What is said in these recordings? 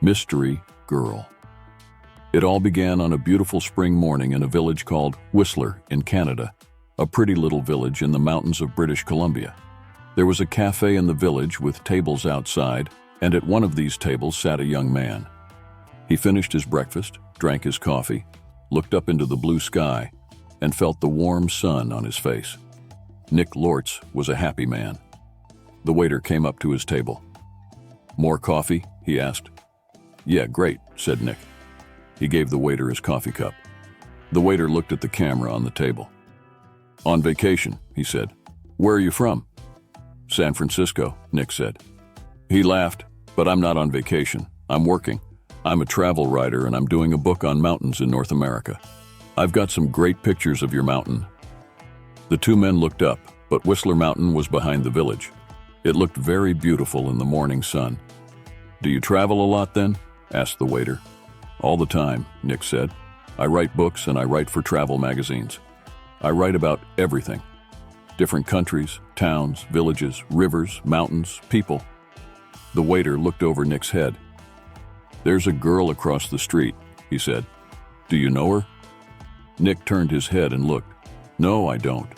Mystery Girl. It all began on a beautiful spring morning in a village called Whistler in Canada, a pretty little village in the mountains of British Columbia. There was a cafe in the village with tables outside, and at one of these tables sat a young man. He finished his breakfast, drank his coffee, looked up into the blue sky, and felt the warm sun on his face. Nick Lortz was a happy man. The waiter came up to his table. "More coffee?" he asked. "Yeah, great," said Nick. He gave the waiter his coffee cup. The waiter looked at the camera on the table. "On vacation," he said. "Where are you from?" "San Francisco," Nick said. He laughed. "But I'm not on vacation. I'm working. I'm a travel writer and I'm doing a book on mountains in North America. I've got some great pictures of your mountain." The two men looked up, but Whistler Mountain was behind the village. It looked very beautiful in the morning sun. "Do you travel a lot then?" asked the waiter. "All the time," Nick said. "I write books and I write for travel magazines. I write about everything. Different countries, towns, villages, rivers, mountains, people." The waiter looked over Nick's head. "There's a girl across the street," he said. "Do you know her?" Nick turned his head and looked. "No, I don't."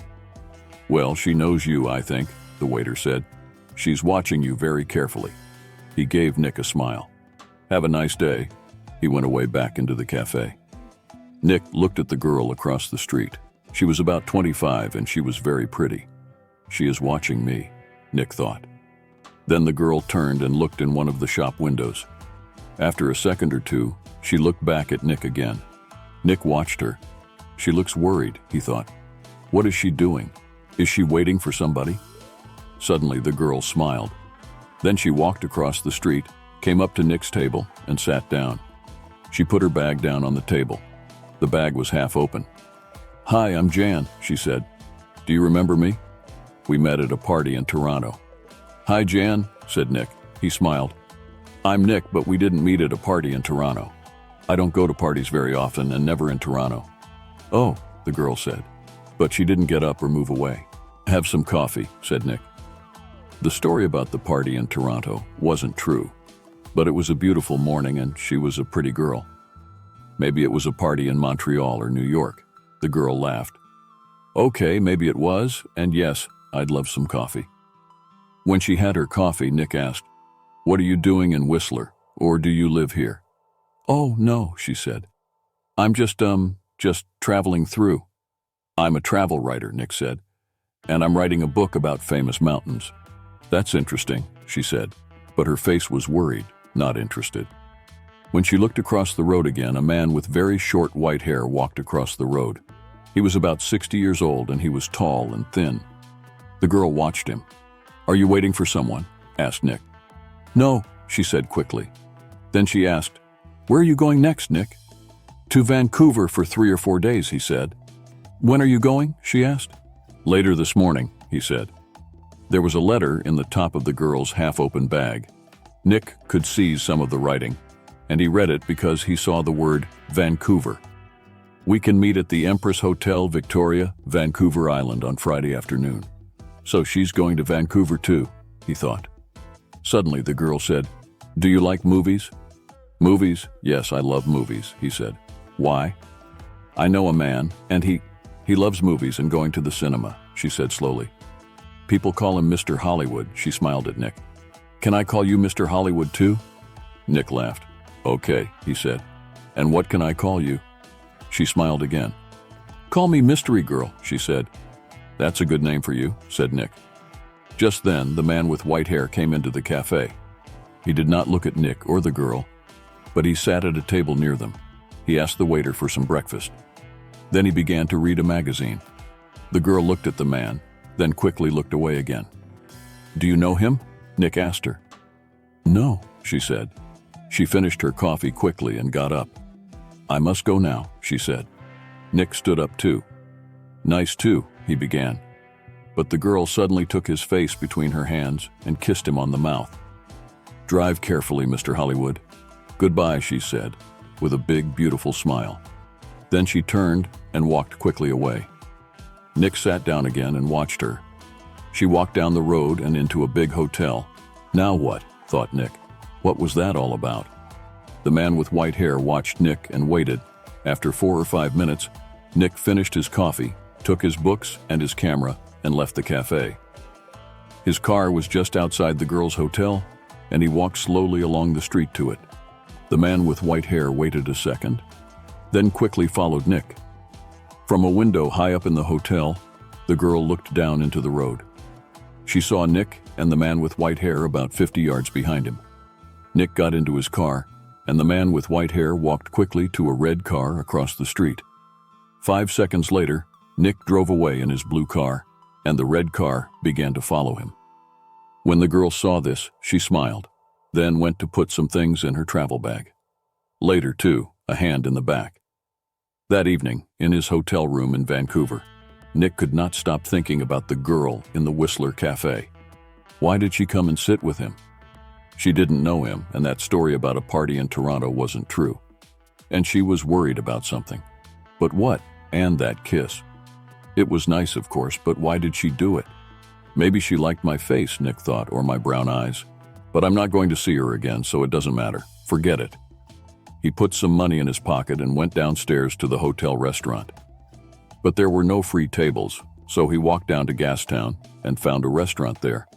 "Well, she knows you, I think," the waiter said. "She's watching you very carefully." He gave Nick a smile. "Have a nice day." He went away back into the cafe. Nick looked at the girl across the street. She was about 25 and she was very pretty. "She is watching me," Nick thought. Then the girl turned and looked in one of the shop windows. After a second or two, she looked back at Nick again. Nick watched her. "She looks worried," he thought. "What is she doing? Is she waiting for somebody?" Suddenly the girl smiled. Then she walked across the street, came up to Nick's table, and sat down. She put her bag down on the table. The bag was half open. "Hi, I'm Jan," she said. "Do you remember me? We met at a party in Toronto." "Hi, Jan," said Nick. He smiled. "I'm Nick, but we didn't meet at a party in Toronto. I don't go to parties very often and never in Toronto." "Oh," the girl said, but she didn't get up or move away. "Have some coffee," said Nick. The story about the party in Toronto wasn't true, but it was a beautiful morning and she was a pretty girl. Maybe it was a party in Montreal or New York. The girl laughed. "Okay, maybe it was, and yes, I'd love some coffee." When she had her coffee, Nick asked, "What are you doing in Whistler, or do you live here?" "Oh, no," she said. "I'm just traveling through." "I'm a travel writer," Nick said, "and I'm writing a book about famous mountains." "That's interesting," she said, but her face was worried, not interested. When she looked across the road again, a man with very short white hair walked across the road. He was about 60 years old and he was tall and thin. The girl watched him. "Are you waiting for someone?" asked Nick. "No," she said quickly. Then she asked, "Where are you going next, Nick?" "To Vancouver for 3 or 4 days," he said. "When are you going?" she asked. "Later this morning," he said. There was a letter in the top of the girl's half-open bag. Nick could see some of the writing, and he read it because he saw the word Vancouver. "We can meet at the Empress Hotel Victoria, Vancouver Island on Friday afternoon." So she's going to Vancouver too, he thought. Suddenly the girl said, "Do you like movies?" "Movies? Yes, I love movies," he said. "Why?" "I know a man, and he loves movies and going to the cinema," she said slowly. "People call him Mr. Hollywood," she smiled at Nick. "Can I call you Mr. Hollywood too?" Nick laughed. "Okay," he said. "And what can I call you?" She smiled again. "Call me Mystery Girl," she said. "That's a good name for you," said Nick. Just then, the man with white hair came into the cafe. He did not look at Nick or the girl, but he sat at a table near them. He asked the waiter for some breakfast. Then he began to read a magazine. The girl looked at the man, then quickly looked away again. "Do you know him?" Nick asked her. "No," she said. She finished her coffee quickly and got up. "I must go now," she said. Nick stood up too. "Nice too," he began. But the girl suddenly took his face between her hands and kissed him on the mouth. "Drive carefully, Mr. Hollywood." "Goodbye," she said, with a big, beautiful smile. Then she turned and walked quickly away. Nick sat down again and watched her. She walked down the road and into a big hotel. Now what? Thought Nick. What was that all about? The man with white hair watched Nick and waited. After 4 or 5 minutes, Nick finished his coffee, took his books and his camera, and left the cafe. His car was just outside the girl's hotel, and he walked slowly along the street to it. The man with white hair waited a second, then quickly followed Nick. From a window high up in the hotel, the girl looked down into the road. She saw Nick and the man with white hair about 50 yards behind him. Nick got into his car, and the man with white hair walked quickly to a red car across the street. 5 seconds later, Nick drove away in his blue car, and the red car began to follow him. When the girl saw this, she smiled, then went to put some things in her travel bag. Later, too, a hand in the back. That evening, in his hotel room in Vancouver, Nick could not stop thinking about the girl in the Whistler Cafe. Why did she come and sit with him? She didn't know him, and that story about a party in Toronto wasn't true. And she was worried about something. But what? And that kiss. It was nice, of course, but why did she do it? Maybe she liked my face, Nick thought, or my brown eyes. But I'm not going to see her again, so it doesn't matter. Forget it. He put some money in his pocket and went downstairs to the hotel restaurant. But there were no free tables, so he walked down to Gastown and found a restaurant there.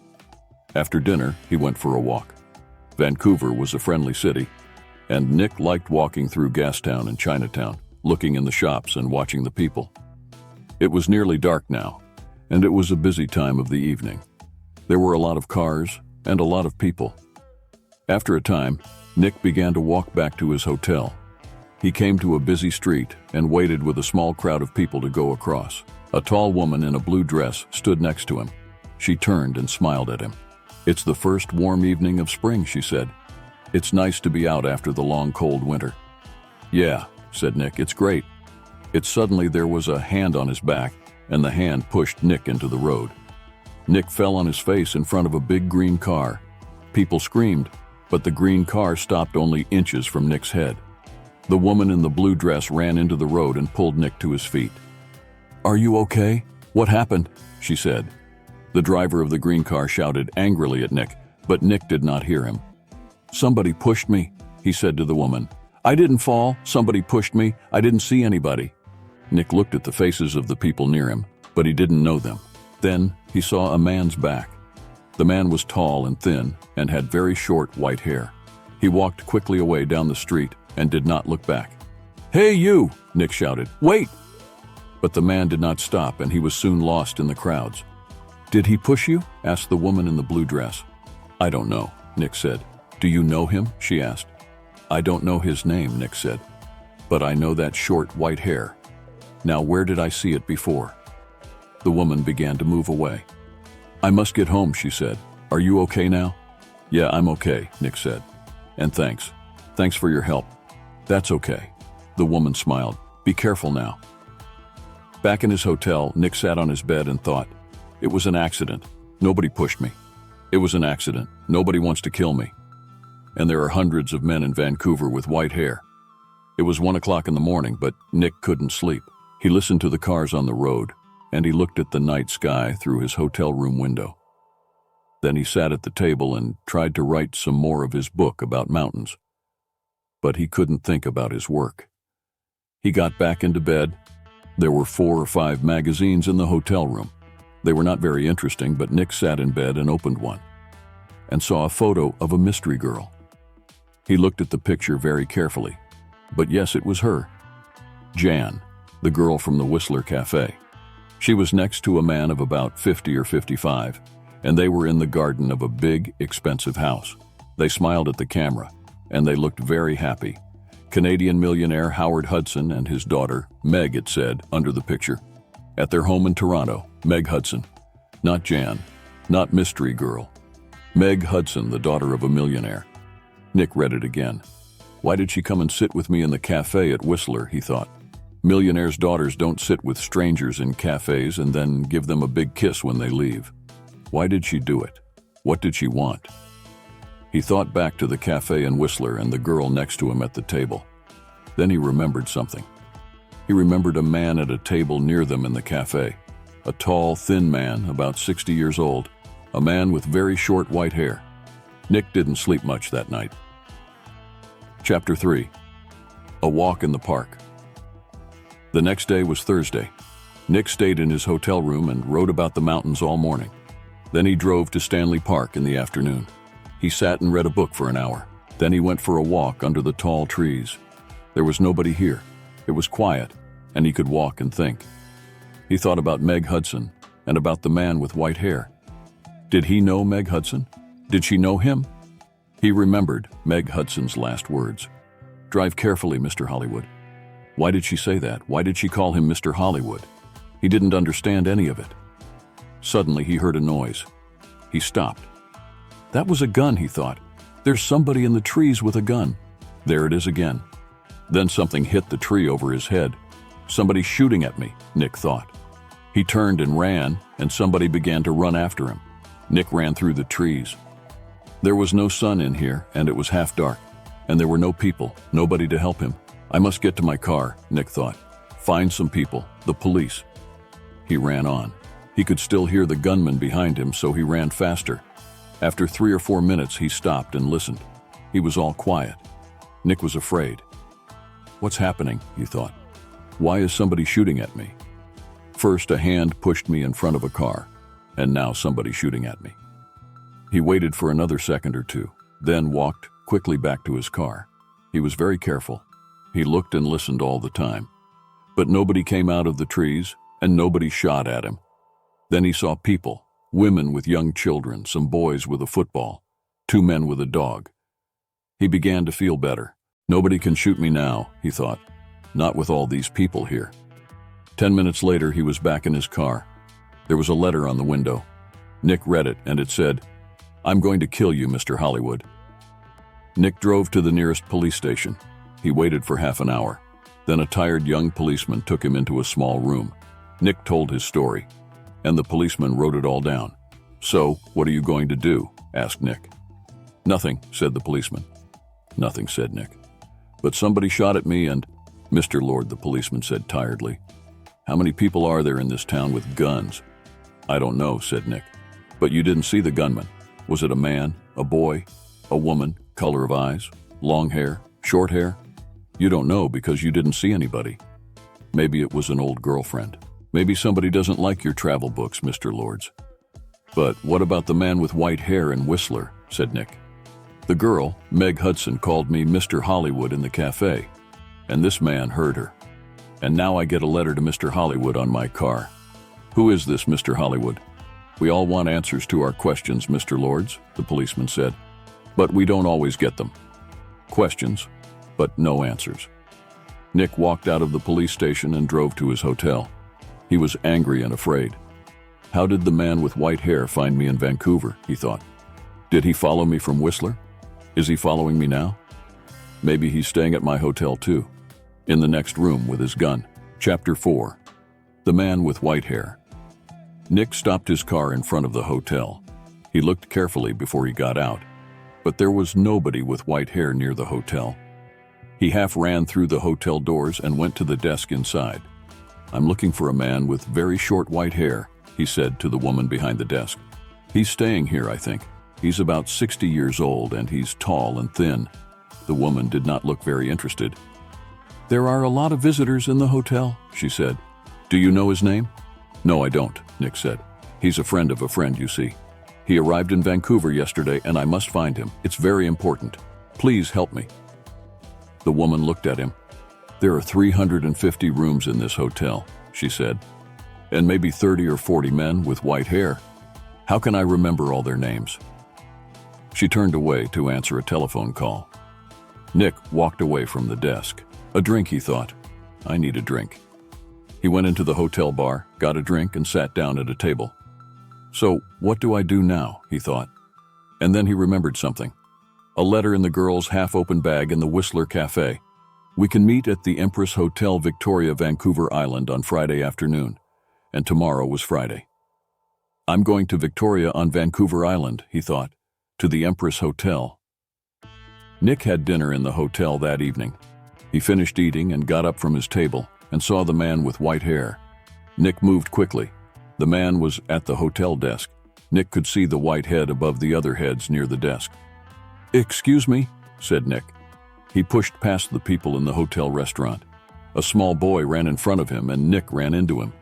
After dinner, he went for a walk. Vancouver was a friendly city, and Nick liked walking through Gastown and Chinatown, looking in the shops and watching the people. It was nearly dark now, and it was a busy time of the evening. There were a lot of cars and a lot of people. After a time, Nick began to walk back to his hotel. He came to a busy street and waited with a small crowd of people to go across. A tall woman in a blue dress stood next to him. She turned and smiled at him. "It's the first warm evening of spring," she said. "It's nice to be out after the long, cold winter." "Yeah," said Nick, "it's great." Suddenly there was a hand on his back, and the hand pushed Nick into the road. Nick fell on his face in front of a big green car. People screamed, but the green car stopped only inches from Nick's head. The woman in the blue dress ran into the road and pulled Nick to his feet. "Are you okay? What happened?" she said. The driver of the green car shouted angrily at Nick, but Nick did not hear him. "Somebody pushed me," he said to the woman. "I didn't fall. Somebody pushed me. I didn't see anybody." Nick looked at the faces of the people near him, but he didn't know them. Then he saw a man's back. The man was tall and thin and had very short white hair. He walked quickly away down the street and did not look back. "Hey, you!" Nick shouted. "Wait!" But the man did not stop, and he was soon lost in the crowds. "Did he push you?" asked the woman in the blue dress. "I don't know," Nick said. "Do you know him?" she asked. "I don't know his name," Nick said. "But I know that short white hair. Now, where did I see it before?" The woman began to move away. "I must get home," she said. "Are you okay now?" "Yeah, I'm okay," Nick said. "And thanks. Thanks for your help." "That's okay." The woman smiled. "Be careful now." Back in his hotel, Nick sat on his bed and thought, "It was an accident. Nobody pushed me. It was an accident. Nobody wants to kill me. And there are hundreds of men in Vancouver with white hair." It was 1 o'clock in the morning, but Nick couldn't sleep. He listened to the cars on the road, and he looked at the night sky through his hotel room window. Then he sat at the table and tried to write some more of his book about mountains. But he couldn't think about his work. He got back into bed. There were 4 or 5 magazines in the hotel room. They were not very interesting, but Nick sat in bed and opened one, and saw a photo of a mystery girl. He looked at the picture very carefully. But yes, it was her. Jan, the girl from the Whistler Cafe. She was next to a man of about 50 or 55, and they were in the garden of a big, expensive house. They smiled at the camera, and they looked very happy. Canadian millionaire Howard Hudson and his daughter, Meg, it said, under the picture. At their home in Toronto, Meg Hudson. Not Jan, not mystery girl. Meg Hudson, the daughter of a millionaire. Nick read it again. Why did she come and sit with me in the cafe at Whistler, he thought. Millionaires' daughters don't sit with strangers in cafes and then give them a big kiss when they leave. Why did she do it? What did she want? He thought back to the cafe in Whistler and the girl next to him at the table. Then he remembered something. He remembered a man at a table near them in the cafe. A tall, thin man, about 60 years old. A man with very short white hair. Nick didn't sleep much that night. Chapter 3. A Walk in the Park. The next day was Thursday. Nick stayed in his hotel room and wrote about the mountains all morning. Then he drove to Stanley Park in the afternoon. He sat and read a book for an hour. Then he went for a walk under the tall trees. There was nobody here. It was quiet, and he could walk and think. He thought about Meg Hudson and about the man with white hair. Did he know Meg Hudson? Did she know him? He remembered Meg Hudson's last words. "Drive carefully, Mr. Hollywood." Why did she say that? Why did she call him Mr. Hollywood? He didn't understand any of it. Suddenly he heard a noise. He stopped. That was a gun, he thought. There's somebody in the trees with a gun. There it is again. Then something hit the tree over his head. Somebody shooting at me, Nick thought. He turned and ran, and somebody began to run after him. Nick ran through the trees. There was no sun in here, and it was half dark, and there were no people, nobody to help him. I must get to my car, Nick thought. Find some people, the police. He ran on. He could still hear the gunman behind him, so he ran faster. After 3 or 4 minutes, he stopped and listened. He was all quiet. Nick was afraid. What's happening, he thought. Why is somebody shooting at me? First, a hand pushed me in front of a car, and now somebody shooting at me. He waited for another second or two, then walked quickly back to his car. He was very careful. He looked and listened all the time. But nobody came out of the trees, and nobody shot at him. Then he saw people, women with young children, some boys with a football, 2 men with a dog. He began to feel better. Nobody can shoot me now, he thought. Not with all these people here. 10 minutes later, he was back in his car. There was a letter on the window. Nick read it, and it said, "I'm going to kill you, Mr. Hollywood." Nick drove to the nearest police station. He waited for half an hour. Then a tired young policeman took him into a small room. Nick told his story, and the policeman wrote it all down. "So, what are you going to do?" asked Nick. "Nothing," said the policeman. "Nothing," said Nick. "But somebody shot at me and—" "Mr. Lord," the policeman said tiredly. "How many people are there in this town with guns?" "I don't know," said Nick. "But you didn't see the gunman. Was it a man, a boy, a woman, color of eyes, long hair, short hair? You don't know because you didn't see anybody. Maybe it was an old girlfriend. Maybe somebody doesn't like your travel books, Mr. Lords." "But what about the man with white hair and Whistler?" said Nick. "The girl, Meg Hudson, called me Mr. Hollywood in the cafe, and this man heard her. And now I get a letter to Mr. Hollywood on my car. Who is this Mr. Hollywood?" "We all want answers to our questions, Mr. Lords," the policeman said. "But we don't always get them. Questions, but no answers." Nick walked out of the police station and drove to his hotel. He was angry and afraid. How did the man with white hair find me in Vancouver, he thought. Did he follow me from Whistler? Is he following me now? Maybe he's staying at my hotel too. In the next room with his gun. Chapter 4. The Man with White Hair. Nick stopped his car in front of the hotel. He looked carefully before he got out, but there was nobody with white hair near the hotel. He half ran through the hotel doors and went to the desk inside. "I'm looking for a man with very short white hair," he said to the woman behind the desk. "He's staying here, I think. He's about 60 years old and he's tall and thin." The woman did not look very interested. "There are a lot of visitors in the hotel," she said. "Do you know his name?" "No, I don't," Nick said. "He's a friend of a friend, you see. He arrived in Vancouver yesterday and I must find him. It's very important. Please help me." The woman looked at him. "There are 350 rooms in this hotel," she said, "and maybe 30 or 40 men with white hair. How can I remember all their names?" She turned away to answer a telephone call. Nick walked away from the desk. A drink, he thought. I need a drink. He went into the hotel bar, got a drink, and sat down at a table. So, what do I do now, he thought. And then he remembered something. A letter in the girl's half-open bag in the Whistler Cafe. "We can meet at the Empress Hotel Victoria, Vancouver Island on Friday afternoon." And tomorrow was Friday. "I'm going to Victoria on Vancouver Island," he thought, "to the Empress Hotel." Nick had dinner in the hotel that evening. He finished eating and got up from his table and saw the man with white hair. Nick moved quickly. The man was at the hotel desk. Nick could see the white head above the other heads near the desk. "Excuse me," said Nick. He pushed past the people in the hotel restaurant. A small boy ran in front of him and Nick ran into him.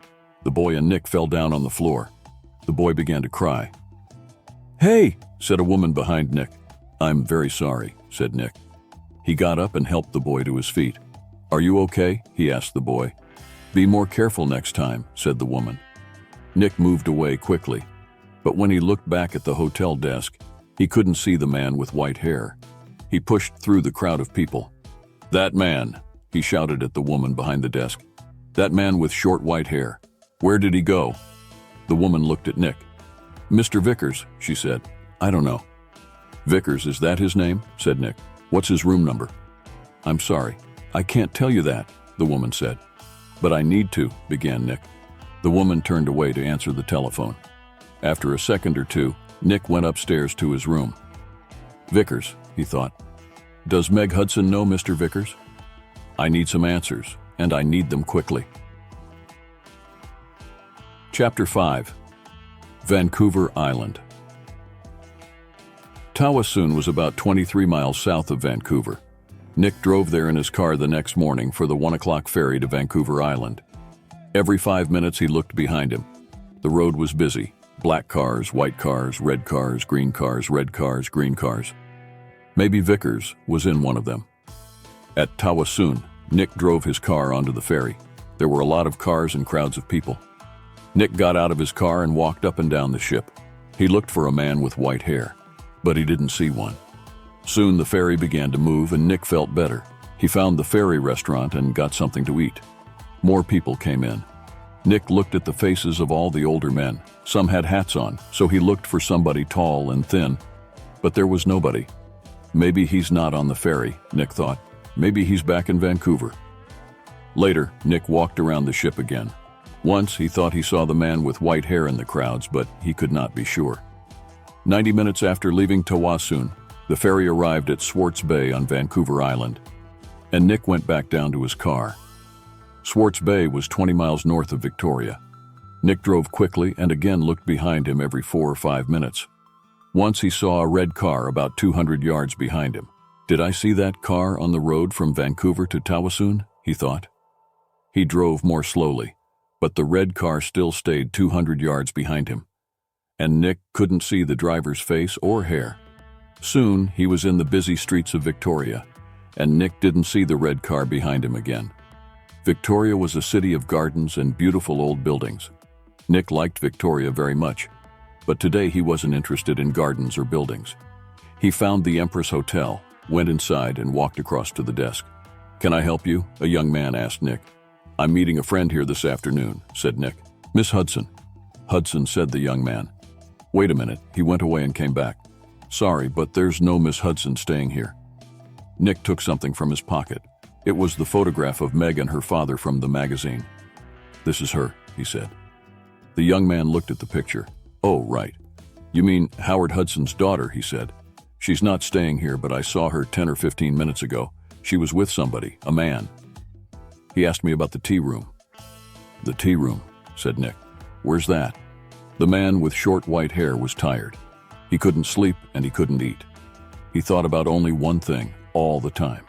The boy and Nick fell down on the floor. The boy began to cry. "Hey," said a woman behind Nick. "I'm very sorry," said Nick. He got up and helped the boy to his feet. "Are you okay?" he asked the boy. "Be more careful next time," said the woman. Nick moved away quickly, but when he looked back at the hotel desk, he couldn't see the man with white hair. He pushed through the crowd of people. "That man," he shouted at the woman behind the desk. "That man with short white hair. Where did he go?" The woman looked at Nick. "Mr. Vickers," she said. "I don't know." "Vickers, is that his name?" said Nick. "What's his room number?" "I'm sorry, I can't tell you that," the woman said. "But I need to," began Nick. The woman turned away to answer the telephone. After a second or two, Nick went upstairs to his room. "Vickers," he thought. "Does Meg Hudson know Mr. Vickers? I need some answers, and I need them quickly." Chapter 5. Vancouver Island. Tawasun was about 23 miles south of Vancouver. Nick drove there in his car the next morning for the 1 o'clock ferry to Vancouver Island. Every 5 minutes he looked behind him. The road was busy. Black cars, white cars, red cars, green cars, red cars, green cars. Maybe Vickers was in one of them. At Tawasun, Nick drove his car onto the ferry. There were a lot of cars and crowds of people. Nick got out of his car and walked up and down the ship. He looked for a man with white hair, but he didn't see one. Soon the ferry began to move and Nick felt better. He found the ferry restaurant and got something to eat. More people came in. Nick looked at the faces of all the older men. Some had hats on, so he looked for somebody tall and thin. But there was nobody. Maybe he's not on the ferry, Nick thought. Maybe he's back in Vancouver. Later, Nick walked around the ship again. Once he thought he saw the man with white hair in the crowds, but he could not be sure. 90 minutes after leaving Tawasun, the ferry arrived at Swartz Bay on Vancouver Island, and Nick went back down to his car. Swartz Bay was 20 miles north of Victoria. Nick drove quickly and again looked behind him every 4 or 5 minutes. Once he saw a red car about 200 yards behind him. "Did I see that car on the road from Vancouver to Tawasun?" he thought. He drove more slowly, but the red car still stayed 200 yards behind him, and Nick couldn't see the driver's face or hair. Soon, he was in the busy streets of Victoria, and Nick didn't see the red car behind him again. Victoria was a city of gardens and beautiful old buildings. Nick liked Victoria very much, but today he wasn't interested in gardens or buildings. He found the Empress Hotel, went inside, and walked across to the desk. "Can I help you?" a young man asked Nick. "I'm meeting a friend here this afternoon," said Nick. "Miss Hudson." "Hudson," said the young man. "Wait a minute," he went away and came back. "Sorry, but there's no Miss Hudson staying here." Nick took something from his pocket. It was the photograph of Meg and her father from the magazine. "This is her," he said. The young man looked at the picture. "Oh, right. You mean Howard Hudson's daughter," he said. "She's not staying here, but I saw her 10 or 15 minutes ago. She was with somebody, a man." He asked me about the tea room. "The tea room," said Nick. "Where's that?" The man with short white hair was tired. He couldn't sleep and he couldn't eat. He thought about only one thing all the time.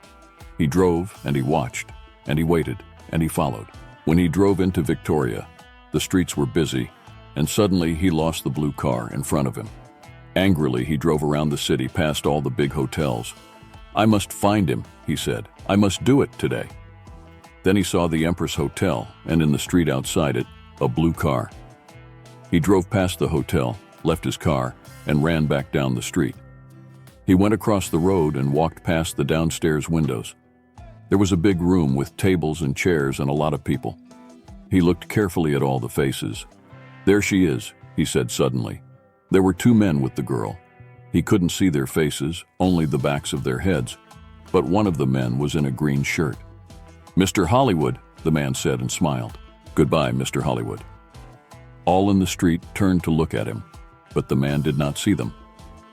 He drove and he watched and he waited and he followed. When he drove into Victoria, the streets were busy, and suddenly he lost the blue car in front of him. Angrily, he drove around the city past all the big hotels. "I must find him," he said. "I must do it today." Then he saw the Empress Hotel, and in the street outside it, a blue car. He drove past the hotel, left his car, and ran back down the street. He went across the road and walked past the downstairs windows. There was a big room with tables and chairs and a lot of people. He looked carefully at all the faces. "There she is," he said suddenly. There were 2 men with the girl. He couldn't see their faces, only the backs of their heads, but one of the men was in a green shirt. "Mr. Hollywood," the man said and smiled. "Goodbye, Mr. Hollywood." All in the street turned to look at him, but the man did not see them.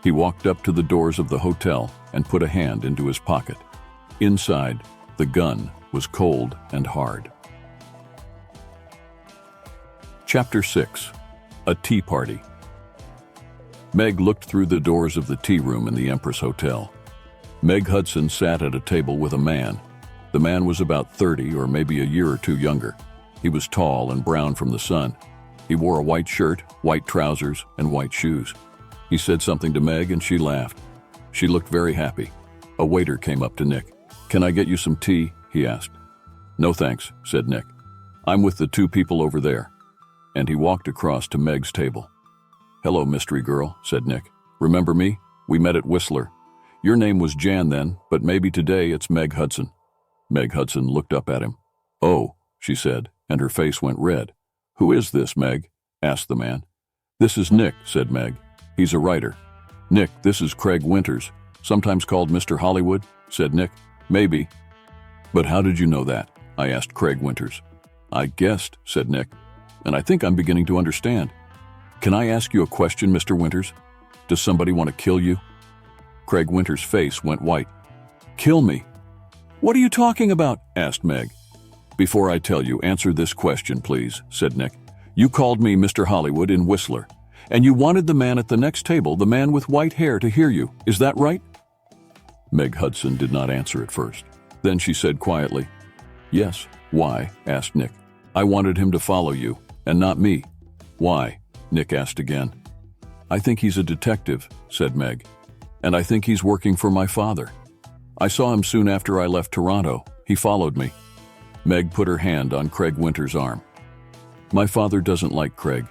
He walked up to the doors of the hotel and put a hand into his pocket. Inside, the gun was cold and hard. Chapter 6. A Tea Party. Meg looked through the doors of the tea room in the Empress Hotel. Meg Hudson sat at a table with a man. The man was about 30 or maybe a year or two younger. He was tall and brown from the sun. He wore a white shirt, white trousers, and white shoes. He said something to Meg and she laughed. She looked very happy. A waiter came up to Nick. "Can I get you some tea?" he asked. "No thanks," said Nick. "I'm with the two people over there." And he walked across to Meg's table. "Hello, mystery girl," said Nick. "Remember me? We met at Whistler. Your name was Jan then, but maybe today it's Meg Hudson." Meg Hudson looked up at him. "Oh," she said, and her face went red. "Who is this, Meg?" asked the man. "This is Nick," said Meg. "He's a writer." "Nick, this is Craig Winters, sometimes called Mr. Hollywood," said Nick. "Maybe." "But how did you know that?" I asked Craig Winters. "I guessed," said Nick, "and I think I'm beginning to understand. Can I ask you a question, Mr. Winters? Does somebody want to kill you?" Craig Winters' face went white. "Kill me? What are you talking about?" asked Meg. "Before I tell you, answer this question, please," said Nick. "You called me Mr. Hollywood in Whistler, and you wanted the man at the next table, the man with white hair, to hear you. Is that right?" Meg Hudson did not answer at first. Then she said quietly, "Yes." "Why?" asked Nick. "I wanted him to follow you, and not me." "Why?" Nick asked again. "I think he's a detective," said Meg. "And I think he's working for my father. I saw him soon after I left Toronto. He followed me." Meg put her hand on Craig Winters' arm. "My father doesn't like Craig.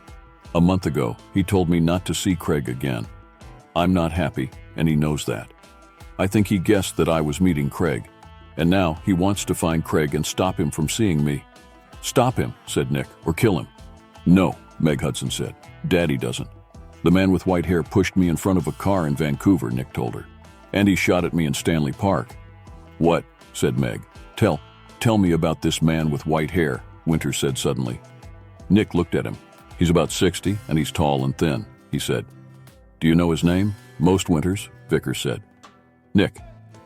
A month ago, he told me not to see Craig again. I'm not happy, and he knows that. I think he guessed that I was meeting Craig, and now he wants to find Craig and stop him from seeing me." "Stop him," said Nick, "or kill him." "No," Meg Hudson said. "Daddy doesn't. The man with white hair pushed me in front of a car in Vancouver," Nick told her. "And he shot at me in Stanley Park." "What?" said Meg. Tell me about this man with white hair," Winters said suddenly. Nick looked at him. "He's about 60, and he's tall and thin," he said. "Do you know his name?" "Most Winters," Vickers said. "Nick."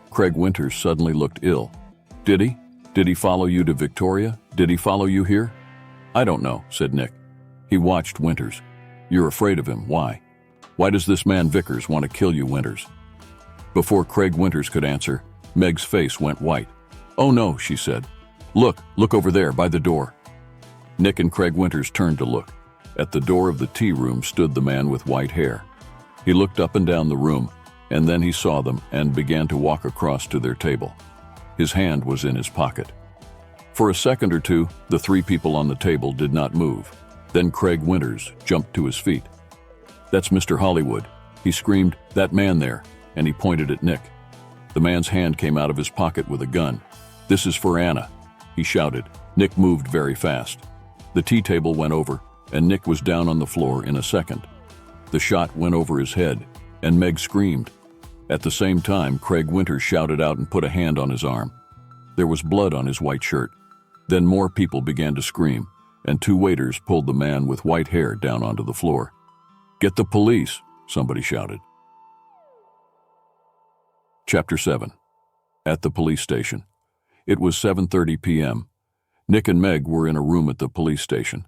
Craig Winters suddenly looked ill. Did he? Did he follow you to Victoria? Did he follow you here?" "I don't know," said Nick. He watched Winters. "You're afraid of him. Why? Why does this man Vickers want to kill you, Winters?" Before Craig Winters could answer, Meg's face went white. "Oh no," she said. Look over there by the door." Nick and Craig Winters turned to look. At the door of the tea room stood the man with white hair. He looked up and down the room, and then he saw them and began to walk across to their table. His hand was in his pocket. For a second or two, the three people on the table did not move. Then Craig Winters jumped to his feet. "That's Mr. Hollywood," he screamed, "that man there," and he pointed at Nick. The man's hand came out of his pocket with a gun. "This is for Anna," he shouted. Nick moved very fast. The tea table went over, and Nick was down on the floor in a second. The shot went over his head, and Meg screamed. At the same time, Craig Winters shouted out and put a hand on his arm. There was blood on his white shirt. Then more people began to scream, and two waiters pulled the man with white hair down onto the floor. "Get the police," somebody shouted. Chapter 7. At the police station. It was 7:30 p.m. Nick and Meg were in a room at the police station.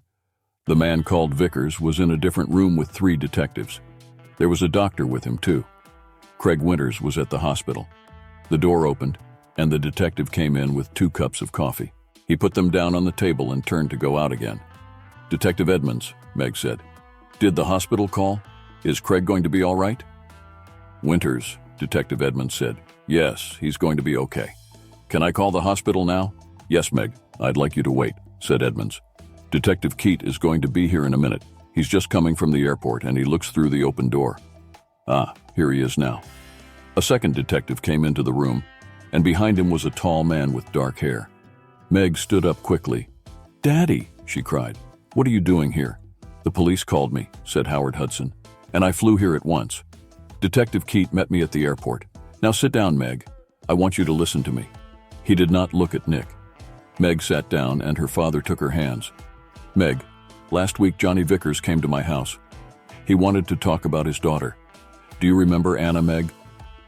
The man called Vickers was in a different room with 3 detectives. There was a doctor with him, too. Craig Winters was at the hospital. The door opened, and the detective came in with 2 cups of coffee. He put them down on the table and turned to go out again. "Detective Edmonds," Meg said. "Did the hospital call? Is Craig going to be all right?" "Winters," Detective Edmonds said. "Yes, he's going to be okay." "Can I call the hospital now?" "Yes, Meg. I'd like you to wait," said Edmonds. "Detective Keat is going to be here in a minute. He's just coming from the airport, and he looks through the open door." "Ah, here he is now." A second detective came into the room, and behind him was a tall man with dark hair. Meg stood up quickly. "Daddy," she cried. "What are you doing here?" "The police called me," said Howard Hudson, "and I flew here at once. Detective Keat met me at the airport. Now sit down, Meg. I want you to listen to me." He did not look at Nick. Meg sat down, and her father took her hands. "Meg, last week Johnny Vickers came to my house. He wanted to talk about his daughter. Do you remember Anna, Meg?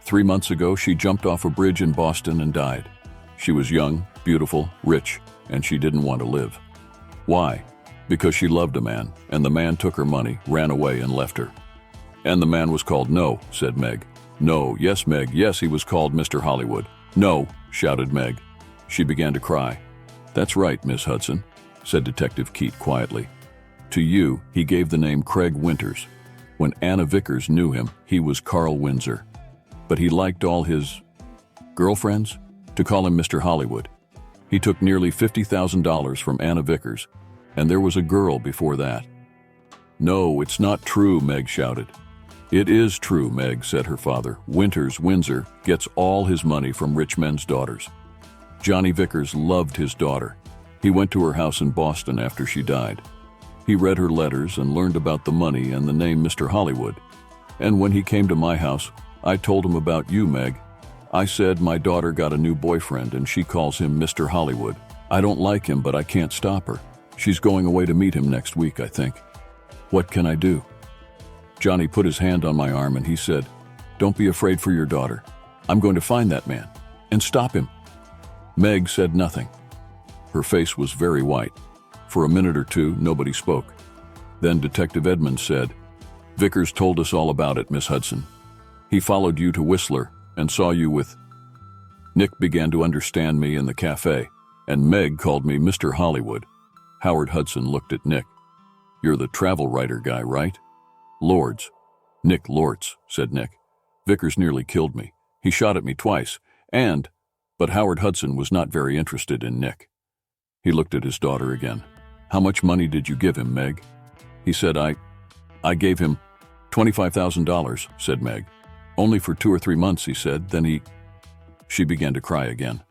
3 months ago, she jumped off a bridge in Boston and died. She was young, beautiful, rich, and she didn't want to live. Why? Because she loved a man, and the man took her money, ran away, and left her. And the man was called No," said Meg. No, yes, Meg, yes, he was called Mr. Hollywood. No, shouted Meg. She began to cry. That's right, Miss Hudson, said Detective Keat quietly. To you, he gave the name Craig Winters. When Anna Vickers knew him, he was Carl Windsor. But he liked all his girlfriends to call him Mr. Hollywood. He took nearly $50,000 from Anna Vickers, and there was a girl before that. No, it's not true, Meg shouted. It is true, Meg, said her father. Winters Windsor gets all his money from rich men's daughters. Johnny Vickers loved his daughter. He went to her house in Boston after she died. He read her letters and learned about the money and the name Mr. Hollywood. And when he came to my house, I told him about you, Meg. I said my daughter got a new boyfriend and she calls him Mr. Hollywood. I don't like him, but I can't stop her. She's going away to meet him next week, I think. What can I do? Johnny put his hand on my arm and he said, Don't be afraid for your daughter. I'm going to find that man and stop him. Meg said nothing. Her face was very white. For a minute or two, nobody spoke. Then Detective Edmonds said, Vickers told us all about it, Miss Hudson. He followed you to Whistler and saw you with... Nick began to understand me in the cafe, and Meg called me Mr. Hollywood. Howard Hudson looked at Nick. You're the travel writer guy, right? Lords. Nick Lortz, said Nick. Vickers nearly killed me. He shot at me twice, but Howard Hudson was not very interested in Nick. He looked at his daughter again. How much money did you give him, Meg? He said, I gave him $25,000, said Meg. Only for 2 or 3 months, he said, She began to cry again.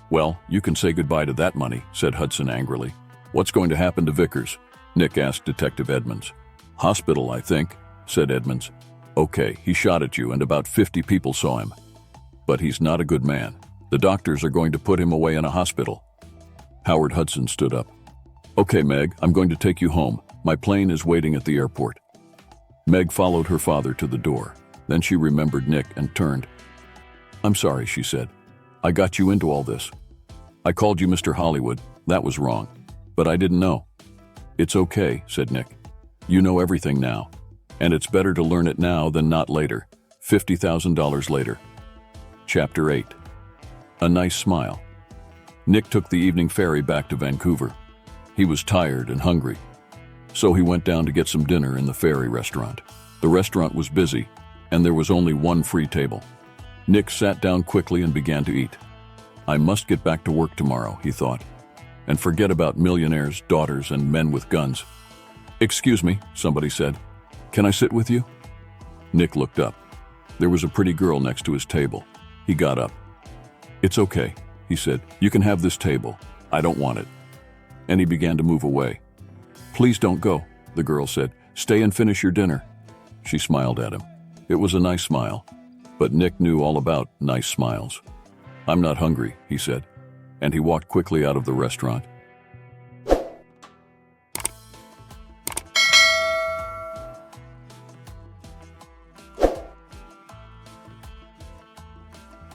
Well, you can say goodbye to that money, said Hudson angrily. What's going to happen to Vickers? Nick asked Detective Edmonds. Hospital, I think, said Edmonds. Okay, he shot at you and about 50 people saw him. But he's not a good man. The doctors are going to put him away in a hospital. Howard Hudson stood up. Okay, Meg, I'm going to take you home. My plane is waiting at the airport. Meg followed her father to the door. Then she remembered Nick and turned. I'm sorry, she said. I got you into all this. I called you Mr. Hollywood. That was wrong. But I didn't know. It's okay, said Nick. You know everything now. And it's better to learn it now than not later. $50,000 later. Chapter 8. A nice smile. Nick took the evening ferry back to Vancouver. He was tired and hungry. So he went down to get some dinner in the ferry restaurant. The restaurant was busy, and there was only one free table. Nick sat down quickly and began to eat. I must get back to work tomorrow, he thought, and forget about millionaires, daughters, and men with guns. Excuse me, somebody said. Can I sit with you? Nick looked up. There was a pretty girl next to his table. He got up. It's okay, he said. You can have this table. I don't want it. And he began to move away. Please don't go, the girl said. Stay and finish your dinner. She smiled at him. It was a nice smile, but Nick knew all about nice smiles. I'm not hungry, he said, and he walked quickly out of the restaurant.